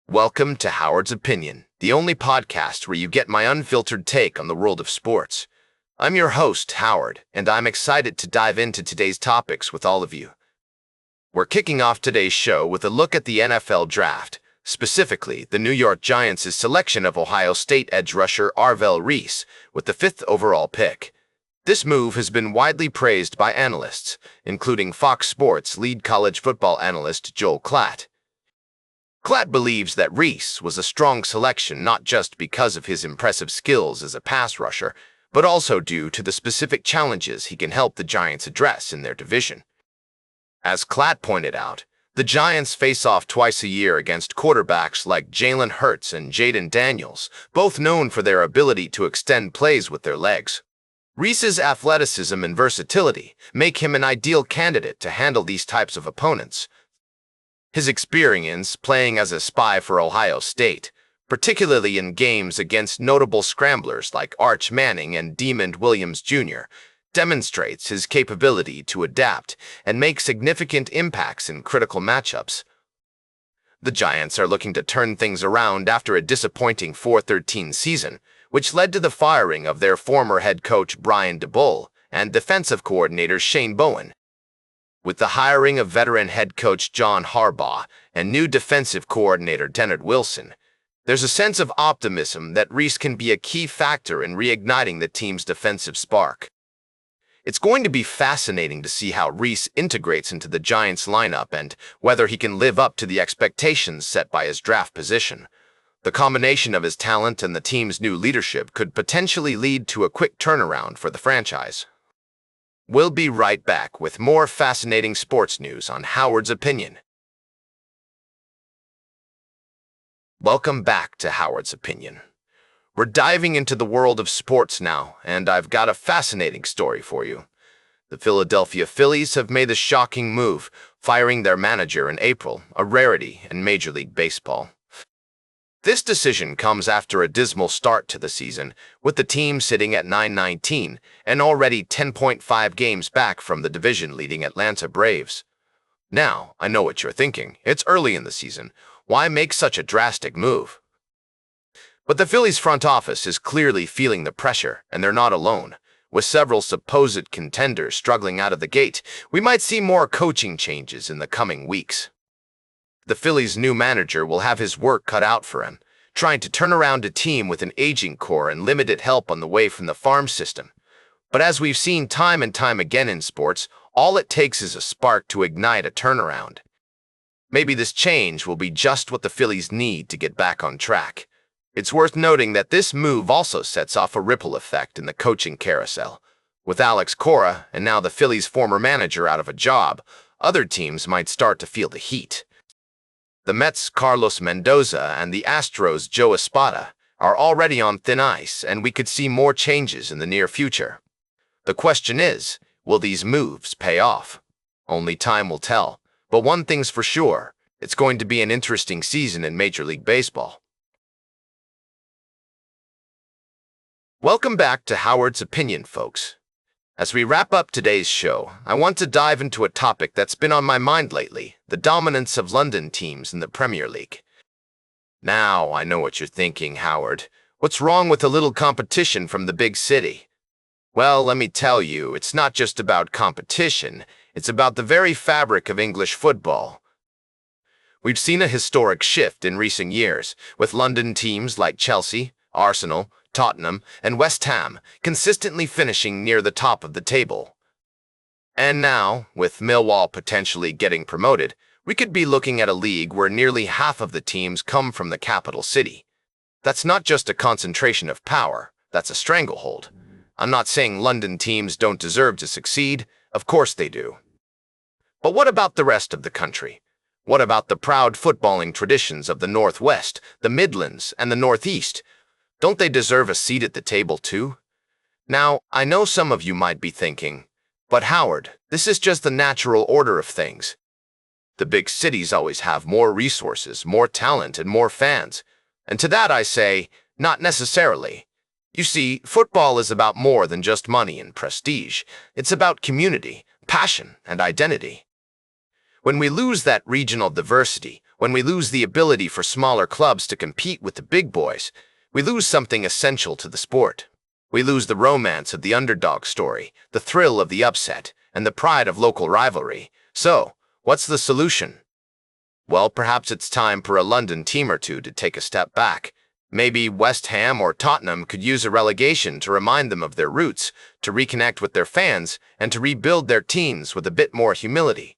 Welcome to Howard's Opinion, the only podcast where you get my unfiltered take on the world of sports. I'm your host, Howard, and I'm excited to dive into today's topics with all of you. We're kicking off today's show with a look at the NFL Draft, specifically the New York Giants' selection of Ohio State edge rusher Arvell Reese with the 5th overall pick. This move has been widely praised by analysts, including Fox Sports lead college football analyst Joel Klatt. Klatt believes that Reese was a strong selection not just because of his impressive skills as a pass rusher, but also due to the specific challenges he can help the Giants address in their division. As Klatt pointed out, the Giants face off twice a year against quarterbacks like Jalen Hurts and Jaden Daniels, both known for their ability to extend plays with their legs. Reese's athleticism and versatility make him an ideal candidate to handle these types of opponents. His experience playing as a spy for Ohio State, particularly in games against notable scramblers like Arch Manning and Demond Williams Jr., demonstrates his capability to adapt and make significant impacts in critical matchups. The Giants are looking to turn things around after a disappointing 4-13 season, which led to the firing of their former head coach Brian Daboll and defensive coordinator Shane Bowen. With the hiring of veteran head coach John Harbaugh and new defensive coordinator Leonard Wilson, there's a sense of optimism that Reese can be a key factor in reigniting the team's defensive spark. It's going to be fascinating to see how Reese integrates into the Giants' lineup and whether he can live up to the expectations set by his draft position. The combination of his talent and the team's new leadership could potentially lead to a quick turnaround for the franchise. We'll be right back with more fascinating sports news on Howard's Opinion. Welcome back to Howard's Opinion. We're diving into the world of sports now, and I've got a fascinating story for you. The Philadelphia Phillies have made a shocking move, firing their manager in April, a rarity in Major League Baseball. This decision comes after a dismal start to the season, with the team sitting at 9-19 and already 10.5 games back from the division-leading Atlanta Braves. Now, I know what you're thinking. It's early in the season. Why make such a drastic move? But the Phillies front office is clearly feeling the pressure, and they're not alone. With several supposed contenders struggling out of the gate, we might see more coaching changes in the coming weeks. The Phillies' new manager will have his work cut out for him, trying to turn around a team with an aging core and limited help on the way from the farm system. But as we've seen time and time again in sports, all it takes is a spark to ignite a turnaround. Maybe this change will be just what the Phillies need to get back on track. It's worth noting that this move also sets off a ripple effect in the coaching carousel. With Alex Cora and now the Phillies' former manager out of a job, other teams might start to feel the heat. The Mets' Carlos Mendoza and the Astros' Joe Espada are already on thin ice, and we could see more changes in the near future. The question is, will these moves pay off? Only time will tell, but one thing's for sure, it's going to be an interesting season in Major League Baseball. Welcome back to Howard's Opinion, folks. As we wrap up today's show, I want to dive into a topic that's been on my mind lately, the dominance of London teams in the Premier League. Now, I know what you're thinking, Howard. What's wrong with a little competition from the big city? Well, let me tell you, it's not just about competition, it's about the very fabric of English football. We've seen a historic shift in recent years, with London teams like Chelsea, Arsenal, Tottenham, and West Ham consistently finishing near the top of the table. And now, with Millwall potentially getting promoted, we could be looking at a league where nearly half of the teams come from the capital city. That's not just a concentration of power, that's a stranglehold. I'm not saying London teams don't deserve to succeed, of course they do. But what about the rest of the country? What about the proud footballing traditions of the Northwest, the Midlands, and the Northeast? Don't they deserve a seat at the table too? Now, I know some of you might be thinking, but Howard, this is just the natural order of things. The big cities always have more resources, more talent, and more fans. And to that I say, not necessarily. You see, football is about more than just money and prestige. It's about community, passion, and identity. When we lose that regional diversity, When we lose the ability for smaller clubs to compete with the big boys, we lose something essential to the sport. We lose the romance of the underdog story, the thrill of the upset, and the pride of local rivalry. So, what's the solution? Well, perhaps it's time for a London team or two to take a step back. Maybe West Ham or Tottenham could use a relegation to remind them of their roots, to reconnect with their fans, and to rebuild their teams with a bit more humility.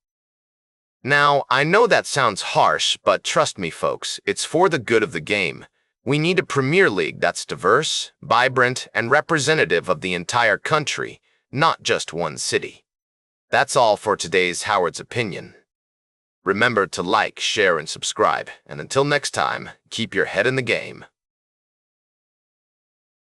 Now, I know that sounds harsh, but trust me, folks, it's for the good of the game. We need a Premier League that's diverse, vibrant, and representative of the entire country, not just one city. That's all for today's Howard's Opinion. Remember to like, share, and subscribe, and until next time, keep your head in the game.